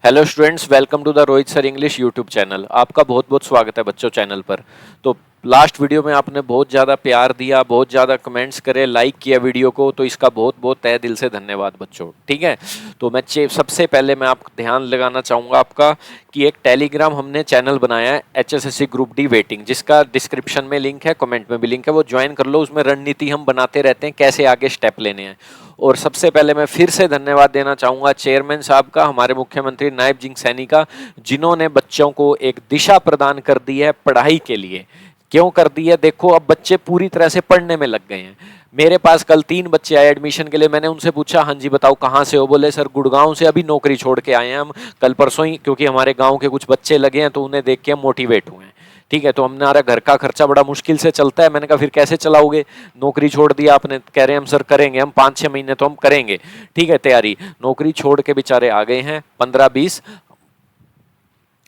Hello students, welcome to the Rohit sir English YouTube channel. आपका बहुत बहुत स्वागत है बच्चों चैनल पर। तो लास्ट वीडियो में आपने बहुत ज़्यादा प्यार दिया, बहुत ज़्यादा कमेंट्स करे, लाइक किया वीडियो को, तो इसका बहुत बहुत तहे दिल से धन्यवाद बच्चों। ठीक है, तो मैं सबसे पहले मैं आपको ध्यान लगाना चाहूँगा आपका कि एक टेलीग्राम हमने चैनल बनाया है HSSC ग्रुप डी वेटिंग, जिसका डिस्क्रिप्शन में लिंक है, कमेंट में भी लिंक है, वो ज्वाइन कर लो। उसमें रणनीति हम बनाते रहते हैं, कैसे आगे स्टेप लेने हैं। और सबसे पहले मैं फिर से धन्यवाद देना चाहूँगा चेयरमैन साहब का, हमारे मुख्यमंत्री नायब सिंह सैनी का, जिन्होंने बच्चों को एक दिशा प्रदान कर दी है पढ़ाई के लिए। क्यों कर दी है? देखो, अब बच्चे पूरी तरह से पढ़ने में लग गए हैं। मेरे पास कल 3 बच्चे आए एडमिशन के लिए। मैंने उनसे पूछा, हाँ जी बताओ कहाँ से हो? बोले सर गुड़गांव से, अभी नौकरी छोड़ के आए हैं हम कल परसों ही, क्योंकि हमारे गाँव के कुछ बच्चे लगे हैं तो उन्हें देख के हम मोटिवेट हुए हैं। ठीक है, तो हमारा घर का खर्चा बड़ा मुश्किल से चलता है। मैंने कहा फिर कैसे चलाओगे, नौकरी छोड़ दिया आपने? कह रहे हैं हम सर करेंगे, हम 5-6 महीने तो हम करेंगे। ठीक है, तैयारी। नौकरी छोड़ के बेचारे आ गए हैं, 15-20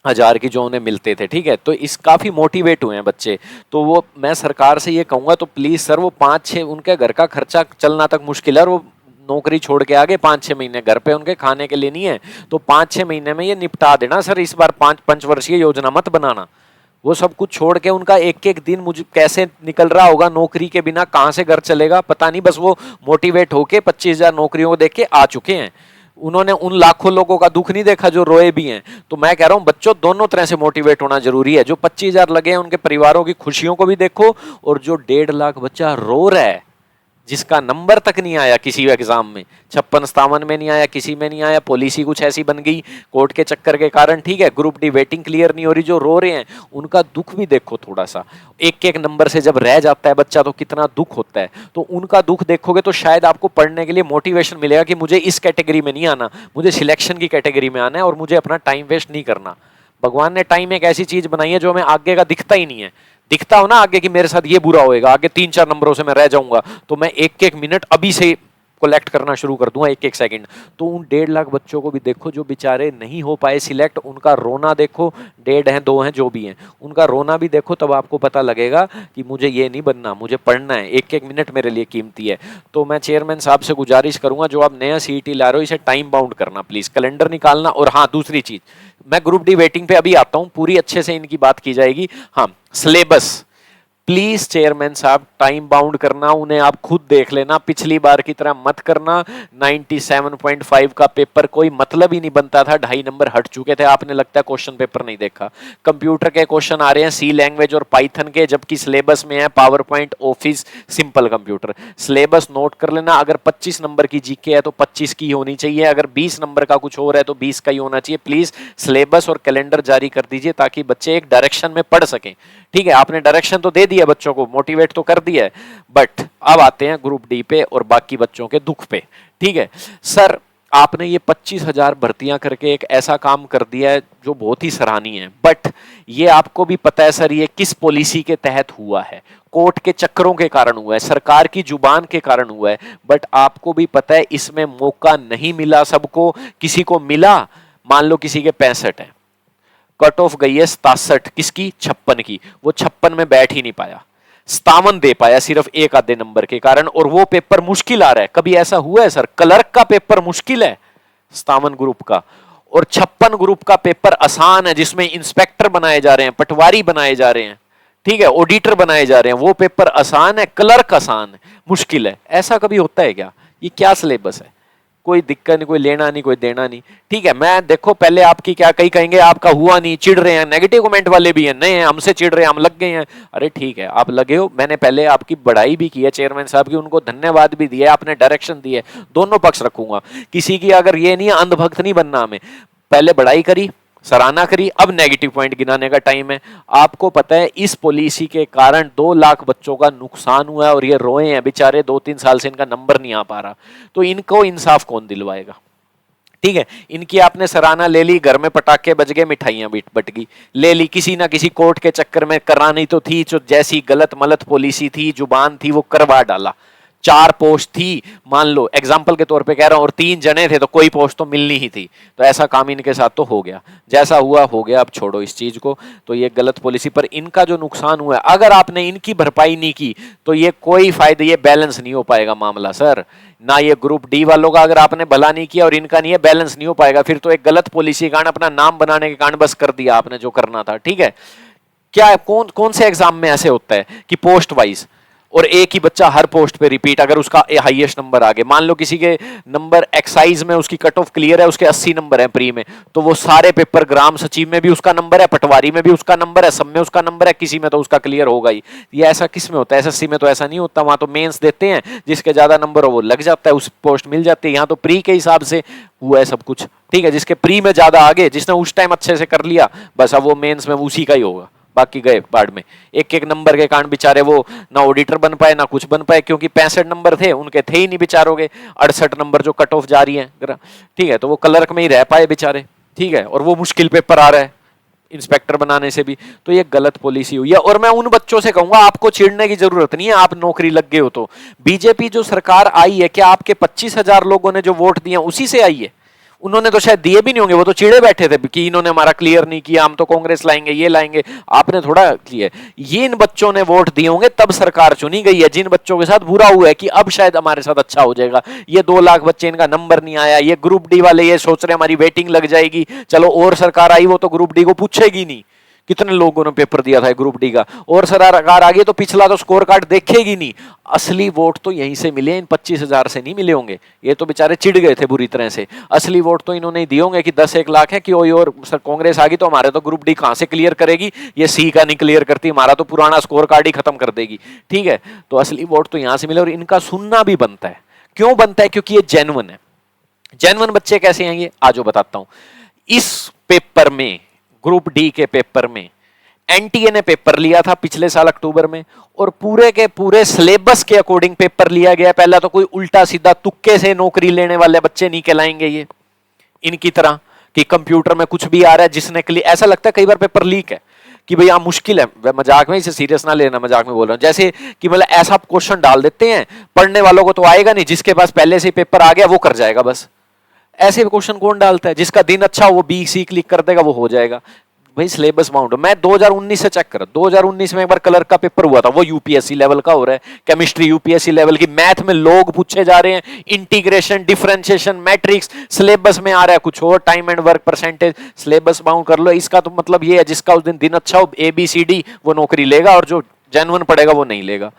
हजार की जो उन्हें मिलते थे। ठीक है, तो इस काफी मोटिवेट हुए हैं बच्चे। तो वो मैं सरकार से ये कहूंगा, तो प्लीज सर, वो 5-6 उनके घर का खर्चा चलना तक मुश्किल है और वो नौकरी छोड़ के आगे 5-6 महीने घर पे उनके खाने के लिए नहीं है, तो 5-6 महीने में ये निपटा देना सर। इस बार 5 पंचवर्षीय योजना मत बनाना। वो सब कुछ छोड़ के उनका एक एक दिन मुझे कैसे निकल रहा होगा नौकरी के बिना, कहाँ से घर चलेगा पता नहीं। बस वो मोटिवेट होके 25,000 नौकरियों को देख के आ चुके हैं। उन्होंने उन लाखों लोगों का दुख नहीं देखा जो रोए भी हैं। तो मैं कह रहा हूं बच्चों, दोनों तरह से मोटिवेट होना जरूरी है। जो 25,000 लगे हैं उनके परिवारों की खुशियों को भी देखो, और जो 1.5 लाख बच्चा रो रहा है, जिसका नंबर तक नहीं आया किसी एग्जाम में, 56-57 में नहीं आया, किसी में नहीं आया, पॉलिसी कुछ ऐसी बन गई कोर्ट के चक्कर के कारण। ठीक है, ग्रुप डी वेटिंग क्लियर नहीं हो रही, जो रो रहे हैं उनका दुख भी देखो थोड़ा सा। एक एक नंबर से जब रह जाता है बच्चा तो कितना दुख होता है, तो उनका दुख देखोगे तो शायद आपको पढ़ने के लिए मोटिवेशन मिलेगा कि मुझे इस कैटेगरी में नहीं आना, मुझे सिलेक्शन की कैटेगरी में आना है और मुझे अपना टाइम वेस्ट नहीं करना। भगवान ने टाइम एक ऐसी चीज बनाई है जो हमें आगे का दिखता ही नहीं है। दिखता हो ना आगे कि मेरे साथ ये बुरा होएगा, आगे 3-4 नंबरों से मैं रह जाऊंगा, तो मैं एक एक मिनट अभी से कलेक्ट करना शुरू कर दूंगा, एक एक सेकंड। तो उन 1.5 लाख बच्चों को भी देखो जो बेचारे नहीं हो पाए सिलेक्ट, उनका रोना देखो। 1.5 हैं, 2 हैं, जो भी हैं, उनका रोना भी देखो, तब आपको पता लगेगा कि मुझे ये नहीं बनना, मुझे पढ़ना है। एक एक मिनट मेरे लिए कीमती है। तो मैं चेयरमैन साहब से गुजारिश करूंगा, जो आप नया सीईटी ला रहे हो इसे टाइम बाउंड करना प्लीज, कैलेंडर निकालना। और हाँ, दूसरी चीज, मैं ग्रुप डी वेटिंग पे अभी आता हूं, पूरी अच्छे से इनकी बात की जाएगी। हाँ, सिलेबस प्लीज चेयरमैन साहब टाइम बाउंड करना, उन्हें आप खुद देख लेना, पिछली बार की तरह मत करना। 97.5 का पेपर कोई मतलब ही नहीं बनता था, 2.5 नंबर हट चुके थे। आपने लगता है क्वेश्चन पेपर नहीं देखा। कंप्यूटर के क्वेश्चन आ रहे हैं सी लैंग्वेज और पाइथन के, जबकि सिलेबस में है power point, office, simple computer. Syllabus note कर लेना। अगर 25 नंबर की जीके है तो 25 की होनी चाहिए, अगर 20 नंबर का कुछ और है तो 20 का ही होना चाहिए। प्लीज सिलेबस और कैलेंडर जारी कर दीजिए ताकि बच्चे एक डायरेक्शन में पढ़ सकें। ठीक है, आपने डायरेक्शन तो दे दिया, बच्चों को मोटिवेट तो कर दिया है, बट अब आते हैं ग्रुप डी पे और बाकी बच्चों के दुख पे। ठीक है सर, आपने ये 25,000 भर्तियां करके एक ऐसा काम कर दिया है जो बहुत ही सराहनीय है, बट ये आपको भी पता है सर ये किस पॉलिसी के तहत हुआ है? कोर्ट के चक्करों के कारण हुआ है, सरकार की जुबान के कारण हुआ है। बट आपको भी पता है इसमें मौका नहीं मिला सबको, किसी को मिला। मान लो किसी के 65 है, कट ऑफ गई है 67, किसकी? 56 की। वो 56 में बैठ ही नहीं पाया, 57 दे पाया सिर्फ एक आधे नंबर के कारण, और वो पेपर मुश्किल आ रहा है। कभी ऐसा हुआ है सर क्लर्क का पेपर मुश्किल है 57 ग्रुप का, और 56 ग्रुप का पेपर आसान है, जिसमें इंस्पेक्टर बनाए जा रहे हैं, पटवारी बनाए जा रहे हैं, ठीक है, ऑडिटर बनाए जा रहे हैं। वो पेपर आसान है, क्लर्क आसान है, मुश्किल है। ऐसा कभी होता है क्या? ये क्या सिलेबस है? कोई दिक्कत नहीं, कोई लेना नहीं, कोई देना नहीं। ठीक है, मैं देखो पहले आपकी क्या, कई कहेंगे आपका हुआ नहीं, चिढ़ रहे हैं, नेगेटिव कमेंट वाले भी हैं, नहीं है हमसे चिढ़ रहे हैं, हम लग गए हैं। अरे ठीक है, आप लगे हो, मैंने पहले आपकी बड़ाई भी की है चेयरमैन साहब की, उनको धन्यवाद भी दिया, आपने डायरेक्शन दी है, दोनों पक्ष रखूंगा। किसी की अगर ये नहीं है, अंधभक्त नहीं बनना हमें। पहले बड़ाई करी, सराहना करी, अब नेगेटिव पॉइंट गिनाने का टाइम है। आपको पता है इस पॉलिसी के कारण 2 लाख बच्चों का नुकसान हुआ है और ये रोए हैं बेचारे, 2-3 साल से इनका नंबर नहीं आ पा रहा। तो इनको इंसाफ कौन दिलवाएगा? ठीक है, इनकी आपने सराहना ले ली, घर में पटाखे बज गए, मिठाइयां बट गई, ले ली, किसी ना किसी कोर्ट के चक्कर में करानी तो थी, जो जैसी गलत मलत पॉलिसी थी, जुबान थी, वो करवा डाला। 4 पोस्ट थी, मान लो एग्जाम्पल के तौर पे कह रहा हूं, और 3 जने थे तो कोई पोस्ट तो मिलनी ही थी। तो ऐसा काम इनके साथ तो हो गया, जैसा हुआ हो गया, अब छोड़ो इस चीज को। तो ये गलत पॉलिसी, पर इनका जो नुकसान हुआ है अगर आपने इनकी भरपाई नहीं की तो ये कोई फायदा, ये बैलेंस नहीं हो पाएगा मामला सर। ना ये ग्रुप डी वालों का अगर आपने भला नहीं किया और इनका नहीं है, बैलेंस नहीं हो पाएगा। फिर तो एक गलत पॉलिसी के कारण, अपना नाम बनाने के कारण बस कर दिया आपने जो करना था। ठीक है, क्या कौन कौन से एग्जाम में ऐसे होता है कि पोस्ट वाइज और एक ही बच्चा हर पोस्ट पे रिपीट, अगर उसका हाईएस्ट नंबर आ गए, मान लो किसी के नंबर एक्साइज में उसकी कट ऑफ क्लियर है, उसके 80 नंबर है प्री में, तो वो सारे पेपर ग्राम सचिव में भी उसका नंबर है, पटवारी में भी उसका नंबर है, सब में उसका नंबर है, किसी में तो उसका क्लियर होगा ही। ये ऐसा किस में होता है? एसएससी में तो ऐसा नहीं होता, वहां तो मेंस देते हैं, जिसके ज्यादा नंबर हो वो लग जाता है, उस पोस्ट मिल जाती है। यहाँ तो प्री के हिसाब से हुआ है सब कुछ। ठीक है, जिसके प्री में ज्यादा आगे, जिसने उस टाइम अच्छे से कर लिया, बस अब वो मेंस में उसी का ही होगा, बाकी गए बाढ़ में। एक एक नंबर के कारण बेचारे वो ना ऑडिटर बन पाए ना कुछ बन पाए, क्योंकि 65 नंबर थे उनके, थे ही नहीं बेचारों के। 68 नंबर जो कट ऑफ जा रही है, ठीक है, तो वो क्लर्क में ही रह पाए बेचारे। ठीक है, और वो मुश्किल पेपर आ रहा है इंस्पेक्टर बनाने से भी। तो ये गलत पॉलिसी हुई है, और मैं उन बच्चों से कहूंगा आपको चिढ़ने की जरूरत नहीं है, आप नौकरी लग गए हो तो। बीजेपी जो सरकार आई है, क्या आपके 25,000 लोगों ने जो वोट दिए उसी से आई है? उन्होंने तो शायद दिए भी नहीं होंगे, वो तो चिड़े बैठे थे कि इन्होंने हमारा क्लियर नहीं किया, हम तो कांग्रेस लाएंगे, ये लाएंगे। आपने थोड़ा किया, ये इन बच्चों ने वोट दिए होंगे तब सरकार चुनी गई है, जिन बच्चों के साथ बुरा हुआ है कि अब शायद हमारे साथ अच्छा हो जाएगा। ये 2 लाख बच्चे, इनका नंबर नहीं आया, ये ग्रुप डी वाले ये सोच रहे हमारी वेटिंग लग जाएगी, चलो और सरकार आई, वो तो ग्रुप डी को पूछेगी नहीं कितने लोगों ने पेपर दिया था ग्रुप डी का, और सरकार आ गई तो पिछला तो स्कोर कार्ड देखेगी नहीं। असली वोट तो यहीं से मिले, इन 25,000 से नहीं मिले होंगे। ये तो बेचारे चिढ़ गए थे बुरी तरह से। असली वोट तो इन्होंने ही दिए होंगे कि 10-1 लाख है कि और सर कांग्रेस आ गई तो हमारे तो ग्रुप डी कहां से क्लियर करेगी, ये सी का नहीं क्लियर करती, हमारा तो पुराना स्कोर कार्ड ही खत्म कर देगी। ठीक है, तो असली वोट तो यहां से मिले, और इनका सुनना भी बनता है। क्यों बनता है? क्योंकि ये जेन्युइन है। जेन्युइन बच्चे कैसे हैं ये आज बताता हूं। इस पेपर में, ग्रुप डी के पेपर में, एनटीए ने पेपर लिया था पिछले साल अक्टूबर में, और पूरे के पूरे सिलेबस के अकॉर्डिंग पेपर लिया गया। पहला तो कोई उल्टा सीधा तुक्के से नौकरी लेने वाले बच्चे नहीं कहलाएंगे ये इनकी तरह कि कंप्यूटर में कुछ भी आ रहा है जिसने क्लियर। ऐसा लगता है कई बार पेपर लीक है कि भाई मुश्किल है, मजाक में, इसे सीरियस ना लेना, मजाक में बोल रहा हूं। जैसे कि मतलब ऐसा क्वेश्चन डाल देते हैं, पढ़ने वालों को तो आएगा नहीं, जिसके पास पहले से पेपर आ गया वो कर जाएगा बस। ऐसे क्वेश्चन कौन डालता है? जिसका दिन अच्छा हो वो बी सी क्लिक कर देगा, वो हो जाएगा। भाई सिलेबस बाउंड। मैं 2019 से चेक कर, 2019 में एक बार क्लर्क का पेपर हुआ था, वो यूपीएससी लेवल का हो रहा है, केमिस्ट्री यूपीएससी लेवल की, मैथ में लोग पूछे जा रहे हैं, इंटीग्रेशन, डिफरेंशिएशन, मैट्रिक्स, सिलेबस में आ रहा है कुछ और, time and work percentage, syllabus bound कर लो। इसका तो मतलब ये है जिसका उस दिन अच्छा हो, ABCD, वो नौकरी लेगा, और जो जेन्युइन पढ़ेगा वो नहीं लेगा।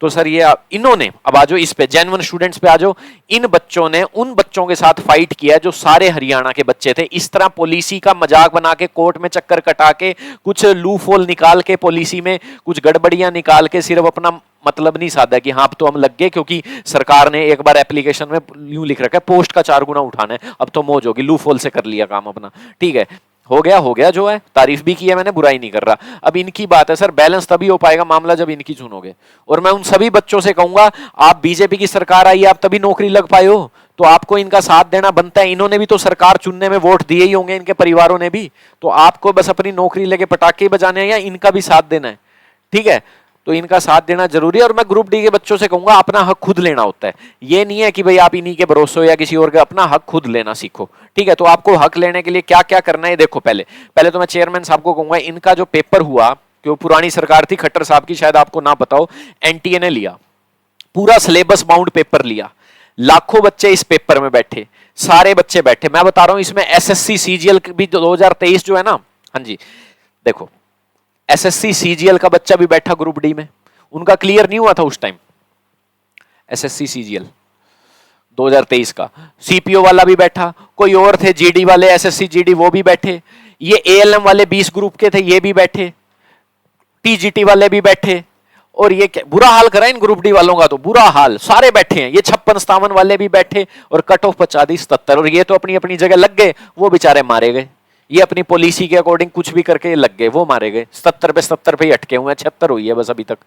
तो सर ये इन्होंने, अब आ जाओ इस पे, जेन्युइन स्टूडेंट्स पे आ जाओ। इन बच्चों ने उन बच्चों के साथ फाइट किया जो सारे हरियाणा के बच्चे थे। इस तरह पॉलिसी का मजाक बना के, कोर्ट में चक्कर कटा के, कुछ लूप होल निकाल के, पॉलिसी में कुछ गड़बड़ियां निकाल के, सिर्फ अपना मतलब नहीं साधा कि हाँ अब तो हम लग गए, क्योंकि सरकार ने एक बार एप्लीकेशन में यूं लिख रखा है पोस्ट का 4 गुना उठाना है, अब तो मौज होगी, लूप होल से कर लिया काम अपना। ठीक है, हो गया जो है, तारीफ भी की है मैंने, बुराई नहीं कर रहा। अब इनकी बात है सर, बैलेंस तभी हो पाएगा मामला जब इनकी सुनोगे। और मैं उन सभी बच्चों से कहूंगा, आप बीजेपी की सरकार आई, आप तभी नौकरी लग पाए हो, तो आपको इनका साथ देना बनता है। इन्होंने भी तो सरकार चुनने में वोट दिए ही होंगे, इनके परिवारों ने भी, तो आपको बस अपनी नौकरी लेके पटाखे बजाने हैं या इनका भी साथ देना है। ठीक है, तो इनका साथ देना जरूरी है। और मैं ग्रुप डी के बच्चों से कहूंगा, अपना हक खुद लेना होता है। ये नहीं है कि भाई आप इन्हीं के भरोसे हो या किसी और के, अपना हक खुद लेना सीखो। ठीक है, तो आपको हक लेने के लिए क्या क्या करना है देखो। पहले तो मैं चेयरमैन साहब को कहूंगा, इनका जो पेपर हुआ, क्यों पुरानी सरकार थी खट्टर साहब की, शायद आपको ना पता हो, एनटीए ने लिया, पूरा सिलेबस बाउंड पेपर लिया, लाखों बच्चे इस पेपर में बैठे, सारे बच्चे बैठे। मैं बता रहा हूं, इसमें एसएससी सीजीएल भी 2023 जो है ना, हाँ जी देखो, एसएससी सीजीएल का बच्चा भी बैठा ग्रुप डी में, उनका क्लियर नहीं हुआ था उस टाइम, एसएससी सीजीएल 2023 का। सीपीओ वाला भी बैठा, कोई और थे जीडी वाले, एसएससी जीडी, वो भी बैठे। ये एएलएम वाले 20 ग्रुप के थे, ये भी बैठे। टीजीटी वाले भी बैठे। और ये बुरा हाल करा इन ग्रुप डी वालों का, तो बुरा हाल, सारे बैठे हैं। ये 56-57 वाले भी बैठे, और कट ऑफ 50-77, और ये तो अपनी अपनी जगह लग गए, वो बेचारे मारे गए। ये अपनी पॉलिसी के अकॉर्डिंग कुछ भी करके लग गए, वो मारे गए, 70 पे ही अटके हुए हैं, 76 हुई है बस अभी तक,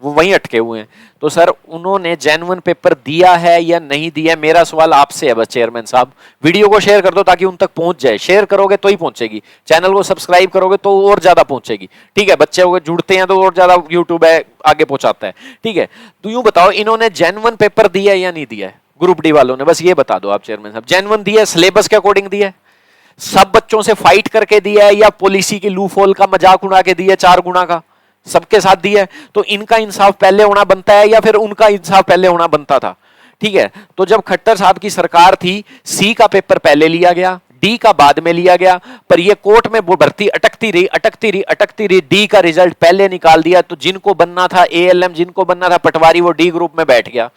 वो वहीं अटके हुए हैं। तो सर उन्होंने जेन्युइन पेपर दिया है या नहीं दिया, मेरा सवाल आपसे है बस चेयरमैन साहब। वीडियो को शेयर कर दो ताकि उन तक पहुंच जाए, शेयर करोगे तो ही पहुंचेगी, चैनल को सब्सक्राइब करोगे तो और ज्यादा पहुंचेगी। ठीक है, बच्चे हो जुड़ते हैं तो और ज्यादा यूट्यूब है आगे पहुंचाता है। ठीक है, तो यूं बताओ इन्होंने जेन्युइन पेपर दिया है या नहीं दिया है ग्रुप डी वालों ने, बस ये बता दो आप चेयरमैन साहब। जेन्युइन दिया है, सिलेबस के अकॉर्डिंग दिया है, सब बच्चों से फाइट करके दिया है, या पॉलिसी की लूफोल का मजाक उड़ा के दिया है 4 गुना का, सबके साथ दिया है? तो इनका इंसाफ पहले होना बनता है या फिर उनका इंसाफ पहले होना बनता था? ठीक है, तो जब खट्टर साहब की सरकार थी, सी का पेपर पहले लिया गया, डी का बाद में लिया गया, पर ये कोर्ट में वो भर्ती अटकती रही अटकती रही अटकती रही, डी का रिजल्ट पहले निकाल दिया, तो जिनको बनना था एएलएम, जिनको बनना था पटवारी, वो डी ग्रुप में बैठ गया।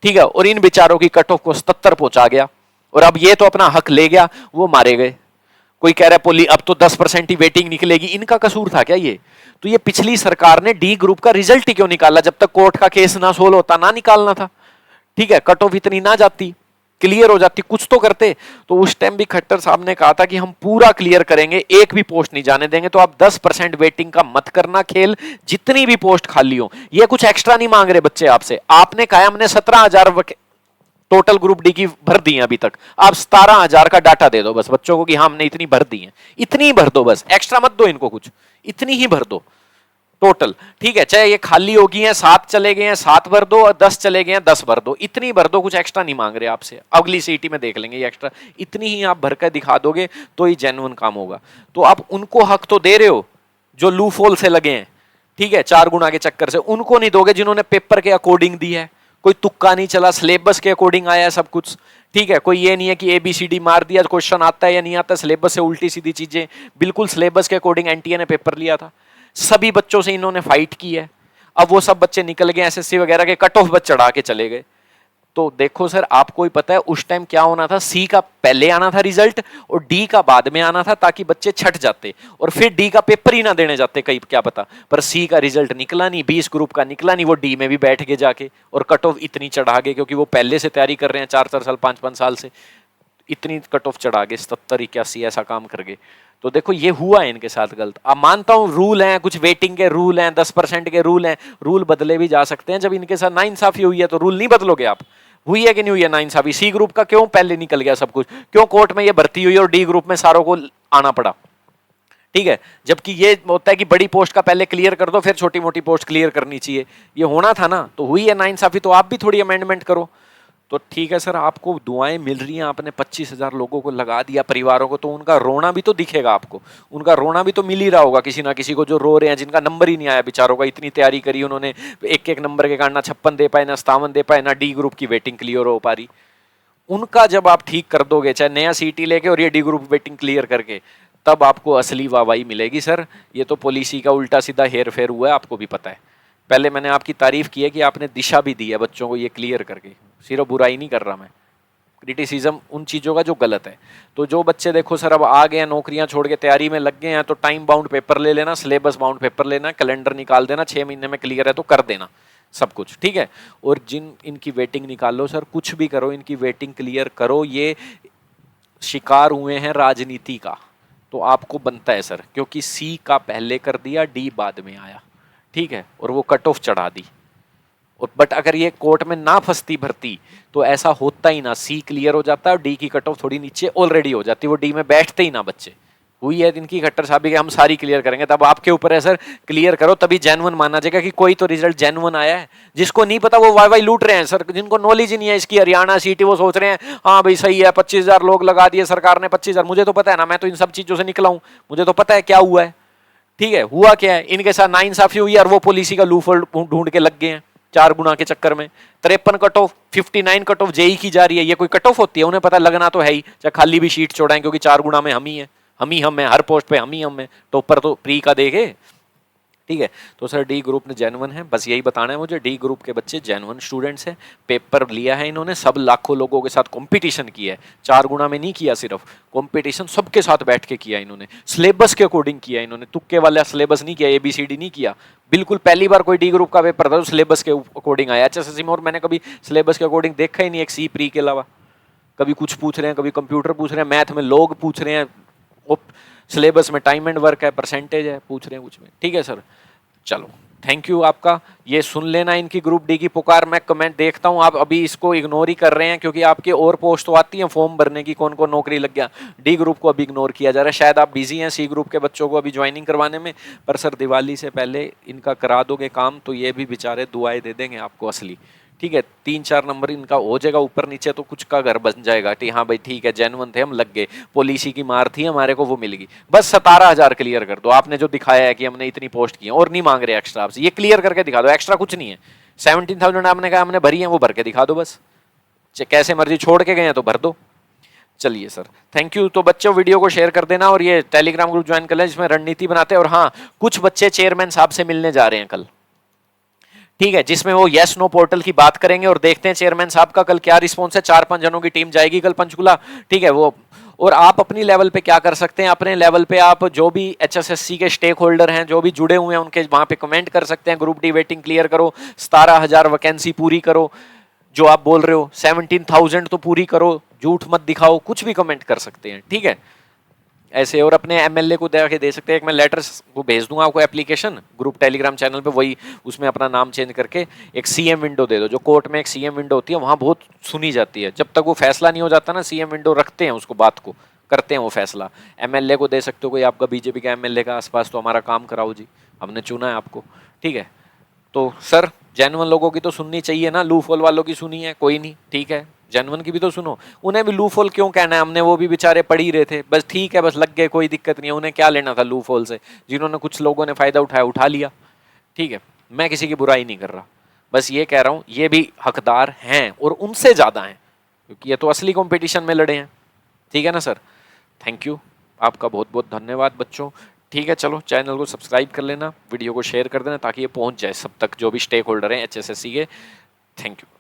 ठीक है, और इन बेचारों की कट ऑफ को 77 पहुंचा गया, और अब ये तो अपना हक ले गया, वो मारे गए। कोई कह रहा है पोली अब तो 10% ही वेटिंग निकलेगी, इनका कसूर था क्या ये? तो ये पिछली सरकार ने डी ग्रुप का रिजल्ट ही क्यों निकाला? जब तक कोर्ट का केस ना सोल्व होता ना निकालना था। ठीक है, कट ऑफ इतनी ना जाती, क्लियर हो जाती, कुछ तो करते। तो उस टाइम भी खट्टर साहब ने कहा था कि हम पूरा क्लियर करेंगे, एक भी पोस्ट नहीं जाने देंगे, तो आप 10% वेटिंग का मत करना खेल, जितनी भी पोस्ट खाली हो। ये कुछ एक्स्ट्रा नहीं मांग रहे बच्चे आपसे, आपने कहा हमने 17,000 टोटल ग्रुप डी की भर दी है अभी तक, आप 17,000 का डाटा दे दो बस बच्चों को कि हाँ हमने इतनी भर दी है, इतनी भर दो बस, एक्स्ट्रा मत दो इनको कुछ, इतनी ही भर दो टोटल। ठीक है, चाहे ये खाली होगी हैं 7 चले गए हैं 7 भर दो, और 10 चले गए हैं 10 भर दो, इतनी भर दो, कुछ एक्स्ट्रा नहीं मांग रहे आपसे। अगली सीटी में देख लेंगे ये एक्स्ट्रा, इतनी ही आप भर कर दिखा दोगे तो ही जेन्युइन काम होगा। तो आप उनको हक तो दे रहे हो जो लूफोल से लगे हैं, ठीक है, 4 गुना के चक्कर से, उनको नहीं दोगे जिन्होंने पेपर के अकॉर्डिंग दी है, कोई तुक्का नहीं चला, सिलेबस के अकॉर्डिंग आया है सब कुछ। ठीक है, कोई ये नहीं है कि ABCD मार दिया, क्वेश्चन आता है या नहीं आता, सिलेबस से उल्टी सीधी चीजें, बिल्कुल सिलेबस के अकॉर्डिंग एनटीए ने पेपर लिया था, सभी बच्चों से इन्होंने फाइट की है। अब वो सब बच्चे निकल गए SSC वगैरह के, कट ऑफ बच चढ़ा के चले गए। तो देखो सर, आपको ही पता है उस टाइम क्या होना था, सी का पहले आना था रिजल्ट और डी का बाद में आना था, ताकि बच्चे छट जाते और फिर डी का पेपर ही ना देने जाते, कहीं क्या पता। पर सी का रिजल्ट निकला नहीं, 20 ग्रुप का निकला नहीं, वो डी में भी बैठ गए जाके, और कट ऑफ इतनी चढ़ा गए, क्योंकि वो पहले से तैयारी कर रहे हैं 4-4 साल 5-5 साल से, इतनी कट ऑफ चढ़ा गए, 77-81 ऐसा काम कर गए। तो देखो ये हुआ है इनके साथ गलत। अब मानता हूं रूल हैं, कुछ वेटिंग के रूल हैं, 10% के रूल हैं, रूल बदले भी जा सकते हैं। जब इनके साथ नाइंसाफी हुई है तो रूल नहीं बदलोगे आप? हुई है कि नहीं हुई है नाइंसाफी? सी ग्रुप का क्यों पहले निकल गया सब कुछ, क्यों कोर्ट में ये भर्ती हुई और डी ग्रुप में सारों को आना पड़ा? ठीक है, जबकि ये होता है कि बड़ी पोस्ट का पहले क्लियर कर दो, फिर छोटी मोटी पोस्ट क्लियर करनी चाहिए, ये होना था ना। तो हुई है नाइंसाफी, तो आप भी थोड़ी अमेंडमेंट करो। तो ठीक है सर, आपको दुआएं मिल रही हैं, आपने 25,000 लोगों को लगा दिया, परिवारों को, तो उनका रोना भी तो दिखेगा आपको, उनका रोना भी तो मिल ही रहा होगा किसी ना किसी को, जो रो रहे हैं, जिनका नंबर ही नहीं आया बेचारों का। इतनी तैयारी करी उन्होंने, एक एक नंबर के कारण ना 56 दे पाए, ना 57 दे पाए, ना डी ग्रुप की वेटिंग क्लियर हो पा रही। उनका जब आप ठीक कर दोगे, चाहे नया सीटी लेके और ये डी ग्रुप वेटिंग क्लियर करके, तब आपको असली वाहवाही मिलेगी सर। ये तो पॉलिसी का उल्टा सीधा हेर फेर हुआ है, आपको भी पता है। पहले मैंने आपकी तारीफ की है कि आपने दिशा भी दी है बच्चों को ये क्लियर करके, सिर्फ बुराई नहीं कर रहा मैं, क्रिटिसिज्म उन चीज़ों का जो गलत है। तो जो बच्चे देखो सर अब आ गए हैं, नौकरियां छोड़ के तैयारी में लग गए हैं, तो टाइम बाउंड पेपर ले लेना, सिलेबस बाउंड पेपर लेना, कैलेंडर निकाल देना, 6 महीने में क्लियर है तो कर देना सब कुछ, ठीक है। और जिन इनकी वेटिंग निकालो सर, कुछ भी करो, इनकी वेटिंग क्लियर करो। ये शिकार हुए हैं राजनीति का, तो आपको बनता है सर, क्योंकि सी का पहले कर दिया, डी बाद में आया, ठीक है, और वो कट ऑफ चढ़ा दी। और बट अगर ये कोर्ट में ना फंसती भर्ती तो ऐसा होता ही ना, सी क्लियर हो जाता है और डी की कट ऑफ थोड़ी नीचे ऑलरेडी हो जाती, वो डी में बैठते ही ना बच्चे। हुई है इनकी खट्टर साहब कि हम सारी क्लियर करेंगे, तब आपके ऊपर है सर, क्लियर करो तभी जेन्युइन माना जाएगा कि कोई तो रिजल्ट जेन्युइन आया है। जिसको नहीं पता वो वाई वाई लूट रहे हैं सर, जिनको नॉलेज ही नहीं है इसकी हरियाणा सीटी, वो सोच रहे हैं हाँ भाई सही है, 25,000 लोग लगा दिए सरकार ने, 25,000, मुझे तो पता है ना, मैं तो इन सब चीजों से निकला हूं, मुझे तो पता है क्या हुआ है। ठीक है, हुआ क्या है, इनके साथ नाइंसाफी हुई और वो पॉलिसी का लूफहोल ढूंढ के लग गए हैं 4 गुना के चक्कर में। 53 cut off, 59 cut off JE की जा रही है, ये कोई कट ऑफ होती है? उन्हें पता लगना तो है ही, चाहे खाली भी शीट छोड़ाएं, क्योंकि 4 गुना में हम ही है, हम है, हर पोस्ट पे हम है, टॉपर तो प्री का देंगे, ठीक है। तो सर डी ग्रुप ने जेन्युइन है, बस यही बताना है मुझे, डी ग्रुप के बच्चे जेन्युइन स्टूडेंट्स हैं, पेपर लिया है इन्होंने, सब लाखों लोगों के साथ कंपटीशन किया है, 4 गुना में नहीं किया, सिर्फ कंपटीशन सबके साथ बैठ के किया इन्होंने, सिलेबस के अकॉर्डिंग किया इन्होंने, तुक्के वाला सिलेबस नहीं किया, ABCD नहीं किया, बिल्कुल पहली बार कोई डी ग्रुप का पेपर था तो सिलेबस के अकॉर्डिंग आया। HSSC में और मैंने कभी सिलेबस के अकॉर्डिंग देखा ही नहीं, एक सी प्री के अलावा। कभी कुछ पूछ रहे हैं, कभी कंप्यूटर पूछ रहे हैं, मैथ में लोग पूछ रहे हैं, सिलेबस में टाइम एंड वर्क है, परसेंटेज है, पूछ रहे हैं कुछ में। ठीक है सर, चलो थैंक यू आपका। ये सुन लेना इनकी ग्रुप डी की पुकार। मैं कमेंट देखता हूँ आप अभी इसको इग्नोर ही कर रहे हैं, क्योंकि आपके और पोस्ट तो आती हैं फॉर्म भरने की, कौन कौन नौकरी लग गया। डी ग्रुप को अभी इग्नोर किया जा रहा है, शायद आप बिजी हैं सी ग्रुप के बच्चों को अभी ज्वाइनिंग करवाने में। पर सर दिवाली से पहले इनका करा दोगे काम तो ये भी बेचारे दुआएं दे देंगे आपको असली। ठीक है, 3-4 नंबर इनका हो जाएगा ऊपर नीचे तो कुछ का घर बन जाएगा कि हाँ भाई ठीक है जेन्युइन थे हम, लग गए, पॉलिसी की मार थी हमारे को वो मिल गई। बस 17,000 क्लियर कर दो, आपने जो दिखाया है कि हमने इतनी पोस्ट की है और नहीं मांग रहे एक्स्ट्रा आपसे, ये क्लियर करके दिखा दो, एक्स्ट्रा कुछ नहीं है। 17,000 आपने कहा हमने भरी है, वो भर के दिखा दो बस, कैसे मर्जी छोड़ के गए हैं तो भर दो। चलिए सर थैंक यू। तो बच्चों वीडियो को शेयर कर देना और ये टेलीग्राम ग्रुप ज्वाइन कर लें जिसमें रणनीति बनाते हैं। और हाँ, कुछ बच्चे चेयरमैन साहब से मिलने जा रहे हैं कल, ठीक है, जिसमें वो यस नो पोर्टल की बात करेंगे और देखते हैं चेयरमैन साहब का कल क्या रिस्पॉन्स है। 4-5 जनों की टीम जाएगी कल पंचकुला, ठीक है वो। और आप अपनी लेवल पे क्या कर सकते हैं, अपने लेवल पे आप जो भी एचएसएससी के स्टेक होल्डर हैं, जो भी जुड़े हुए हैं, उनके वहां पे कमेंट कर सकते हैं, ग्रुप डी वेटिंग क्लियर करो, 17,000 वैकेंसी पूरी करो, जो आप बोल रहे हो 17,000 तो पूरी करो, झूठ मत दिखाओ, कुछ भी कमेंट कर सकते हैं, ठीक है ऐसे। और अपने एमएलए को दे सकते हैं, एक मैं लेटर वो भेज दूंगा आपको एप्लीकेशन ग्रुप टेलीग्राम चैनल पे, वही उसमें अपना नाम चेंज करके एक सीएम विंडो दे दो। जो कोर्ट में एक सीएम विंडो होती है वहां बहुत सुनी जाती है, जब तक वो फैसला नहीं हो जाता ना, सीएम विंडो रखते हैं उसको, बात को करते हैं वो फैसला। एमएलए को दे सकते हो, कोई आपका बीजेपी का एमएलए का आसपास, तो हमारा काम कराओ जी, हमने चुना है आपको, ठीक है। तो सर जेन्युइन लोगों की तो सुननी चाहिए ना, लूफ होल वालों की सुनी है कोई नहीं, ठीक है जेन्युइन की भी तो सुनो। उन्हें भी लूफ होल क्यों कहना है, हमने वो भी बेचारे पढ़ ही रहे थे, बस ठीक है बस लग गए, कोई दिक्कत नहीं है, उन्हें क्या लेना था लूफ होल से। जिन्होंने कुछ लोगों ने फायदा उठाया उठा लिया, ठीक है, मैं किसी की बुराई नहीं कर रहा, बस ये कह रहा हूं ये भी हकदार हैं और उनसे ज्यादा हैं, क्योंकि ये तो असली कंपटीशन में लड़े हैं, ठीक है ना सर। थैंक यू आपका बहुत बहुत धन्यवाद बच्चों, ठीक है चलो चैनल को सब्सक्राइब कर लेना, वीडियो को शेयर कर देना ताकि ये पहुंच जाए सब तक जो भी स्टेक होल्डर हैं एचएसएससी के। Thank you.